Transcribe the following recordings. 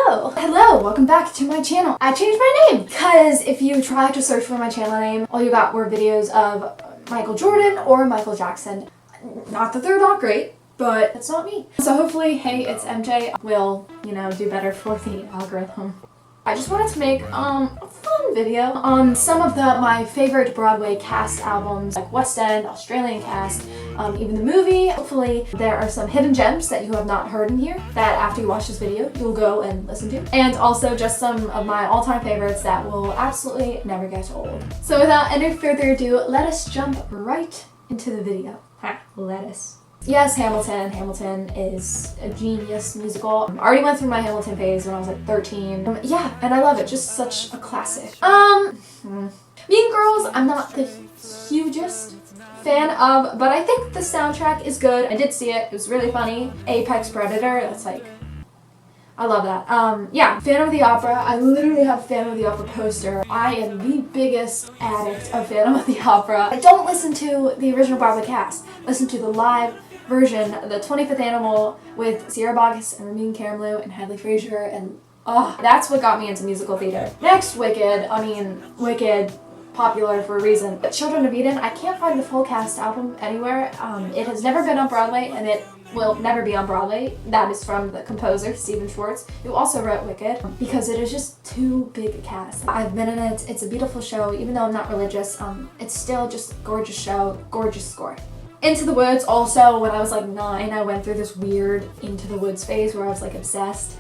Hello, welcome back to my channel. I changed my name because if you try to search for my channel name, all you got were videos of Michael Jordan or Michael Jackson. Not that they're not great, but it's not me. So hopefully, hey, it's MJ will, do better for the algorithm. I just wanted to make a fun video on some of my favorite Broadway cast albums, like West End, Australian cast, even the movie. Hopefully there are some hidden gems that you have not heard in here that after you watch this video you'll go and listen to. And also just some of my all-time favorites that will absolutely never get old. So without any further ado, let us jump right into the video. Let us. Yes, Hamilton. Hamilton is a genius musical. I already went through my Hamilton phase when I was like 13. Yeah, and I love it. Just such a classic. Mean Girls, I'm not the hugest fan of, but I think the soundtrack is good. I did see it. It was really funny. Apex Predator, that's like, I love that. Yeah, Phantom of the Opera. I literally have a Phantom of the Opera poster. I am the biggest addict of Phantom of the Opera. I don't listen to the original Broadway cast. Listen to the live version, the 25th Animal with Sierra Boggess and Ramin Karimloo and Hadley Frazier, and that's what got me into musical theater. Next, Wicked. Wicked, popular for a reason. But Children of Eden, I can't find the full cast album anywhere. It has never been on Broadway, and it will never be on Broadway. That is from the composer, Stephen Schwartz, who also wrote Wicked, because it is just too big a cast. I've been in it. It's a beautiful show, even though I'm not religious. It's still just a gorgeous show, gorgeous score. Into the Woods, also, when I was like 9, I went through this weird Into the Woods phase where I was like obsessed.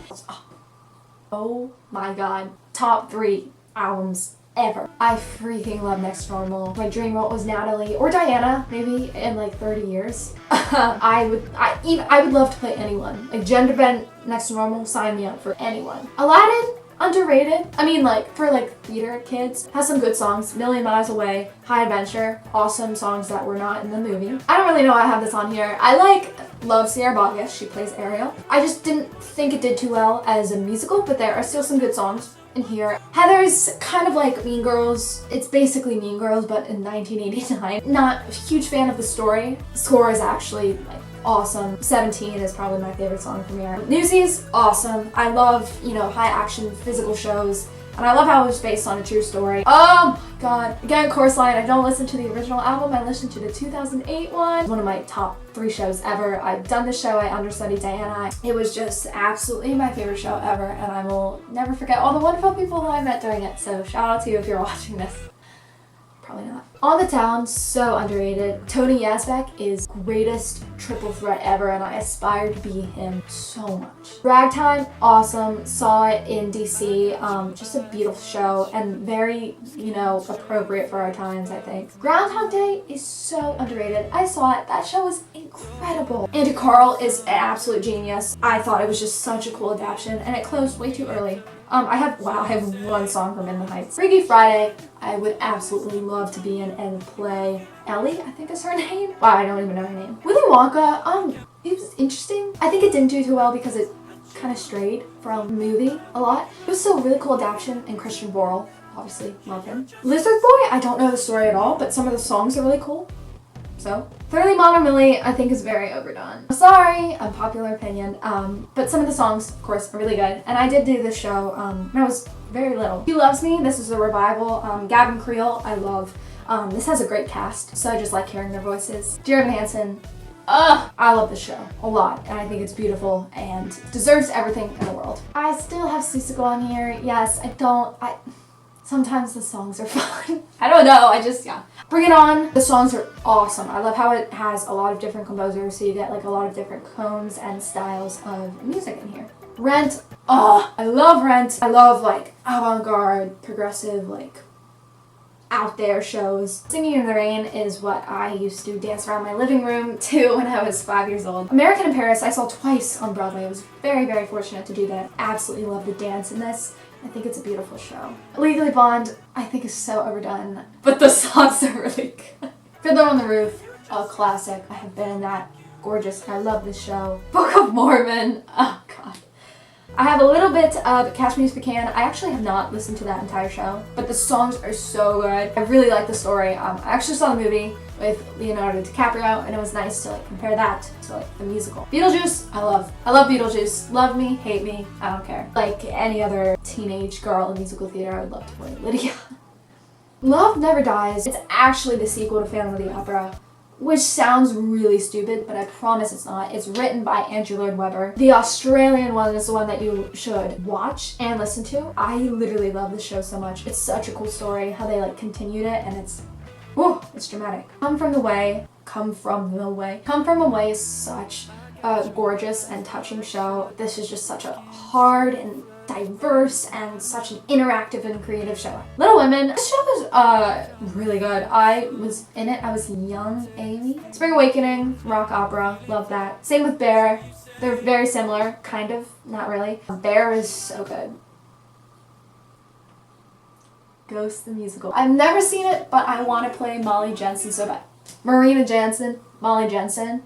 Oh my god. Top 3 albums ever. I freaking love Next Normal. My dream role was Natalie or Diana, maybe in like 30 years. I would love to play anyone. Like gender bent Next Normal, sign me up for anyone. Aladdin, underrated. I mean, like, for like theater kids, has some good songs. Million Miles Away, High Adventure, awesome songs that were not in the movie. I don't really know why I have this on here. I love Sierra Boggess, she plays Ariel. I just didn't think it did too well as a musical, but there are still some good songs in here. Heather's kind of like Mean Girls. It's basically Mean Girls, but in 1989. Not a huge fan of the story. The score is actually like awesome. 17 is probably my favorite song from here. Newsies, awesome. I love, high action physical shows. And I love how it was based on a true story. Oh my god. Again, Chorus Line, I don't listen to the original album. I listened to the 2008 one. One of my top 3 shows ever. I've done the show. I understudied Diana. It was just absolutely my favorite show ever. And I will never forget all the wonderful people who I met during it. So shout out to you if you're watching this. Probably not. On the Town, so underrated. Tony Yazbek is greatest triple threat ever, and I aspire to be him so much. Ragtime, awesome. Saw it in DC. Just a beautiful show and very, appropriate for our times, I think. Groundhog Day is so underrated. I saw it. That show was incredible. Andy Karl is an absolute genius. I thought it was just such a cool adaptation, and it closed way too early. I have one song from In the Heights. Freaky Friday, I would absolutely love to be in and play Ellie, I think is her name. Wow, I don't even know her name. Willy Wonka, it was interesting. I think it didn't do too well because it kind of strayed from the movie a lot. It was still a really cool adaptation, and Christian Borle, obviously, love him. Lizard Boy, I don't know the story at all, but some of the songs are really cool. So, Thoroughly Modern Millie, I think is very overdone. Sorry, unpopular opinion, but some of the songs, of course, are really good. And I did do this show when I was very little. He Loves Me, this is a revival. Gavin Creel, I love. This has a great cast, so I just like hearing their voices. Dear Evan Hansen, I love this show a lot, and I think it's beautiful and deserves everything in the world. I still have Seussical on here. Yes, sometimes the songs are fun. I don't know, yeah. Bring It On, the songs are awesome. I love how it has a lot of different composers, so you get like a lot of different tones and styles of music in here. Rent, I love Rent. I love like avant-garde, progressive, like out there shows. Singing in the Rain is what I used to dance around my living room to when I was 5 years old. American in Paris, I saw twice on Broadway. I was very, very fortunate to do that. Absolutely love the dance in this. I think it's a beautiful show. Legally Blonde, I think is so overdone, but the songs are really good. Fiddler on the Roof, a classic. I have been in that. Gorgeous. I love this show. Book of Mormon, oh god. I have a little bit of Catch Me If You Can. I actually have not listened to that entire show, but the songs are so good. I really like the story. I actually saw the movie. with Leonardo DiCaprio, and it was nice to like compare that to like the musical. Beetlejuice, I love Beetlejuice. Love me, hate me, I don't care. Like any other teenage girl in musical theater, I would love to play Lydia. Love Never Dies. It's actually the sequel to Phantom of the Opera, which sounds really stupid, but I promise it's not. It's written by Andrew Lloyd Webber. The Australian one is the one that you should watch and listen to. I literally love this show so much. It's such a cool story, how they like continued it, and it's dramatic. Come From Away is such a gorgeous and touching show. This is just such a hard and diverse and such an interactive and creative show. Little Women, this show was really good. I was in it, I was young Amy. Spring Awakening, rock opera, love that. Same with Bear. They're very similar, kind of, not really. Bear is so good. Ghost the Musical. I've never seen it, but I want to play Molly Jensen so bad. Marina Jansen, Molly Jensen.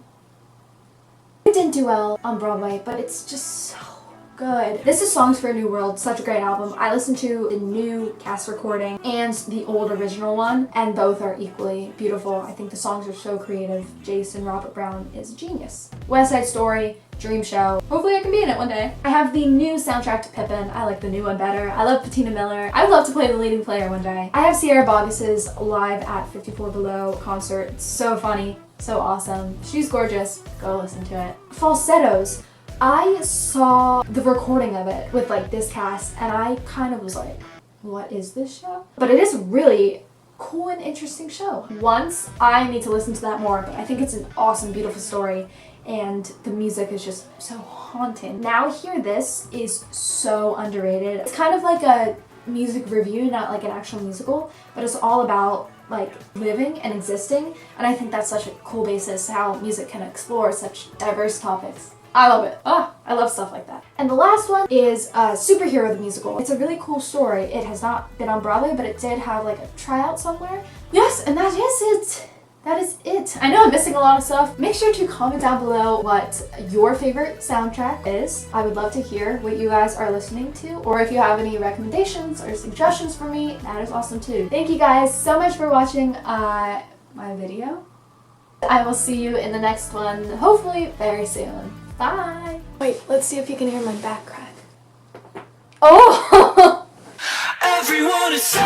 It didn't do well on Broadway, but it's just so good. This is Songs for a New World, such a great album. I listened to the new cast recording and the old original one, and both are equally beautiful. I think the songs are so creative. Jason Robert Brown is a genius. West Side Story, dream show. Hopefully I can be in it one day. I have the new soundtrack to Pippin. I like the new one better. I love Patina Miller. I would love to play the leading player one day. I have Sierra Boggess's Live at 54 Below concert. It's so funny, so awesome. She's gorgeous. Go listen to it. Falsettos. I saw the recording of it with like this cast, and I kind of was like, what is this show? But it is really cool and interesting show. Once, I need to listen to that more, but I think it's an awesome, beautiful story, and the music is just so haunting. Now Hear This is so underrated. It's kind of like a music review, not like an actual musical, but it's all about like living and existing, and I think that's such a cool basis how music can explore such diverse topics. I love it. I love stuff like that. And the last one is Superhero the Musical. It's a really cool story. It has not been on Broadway, but it did have like a tryout somewhere. Yes, and that is it. That is it. I know I'm missing a lot of stuff. Make sure to comment down below what your favorite soundtrack is. I would love to hear what you guys are listening to, or if you have any recommendations or suggestions for me, that is awesome too. Thank you guys so much for watching my video. I will see you in the next one, hopefully very soon. Bye! Wait, let's see if you can hear my back crack. Oh! Everyone is so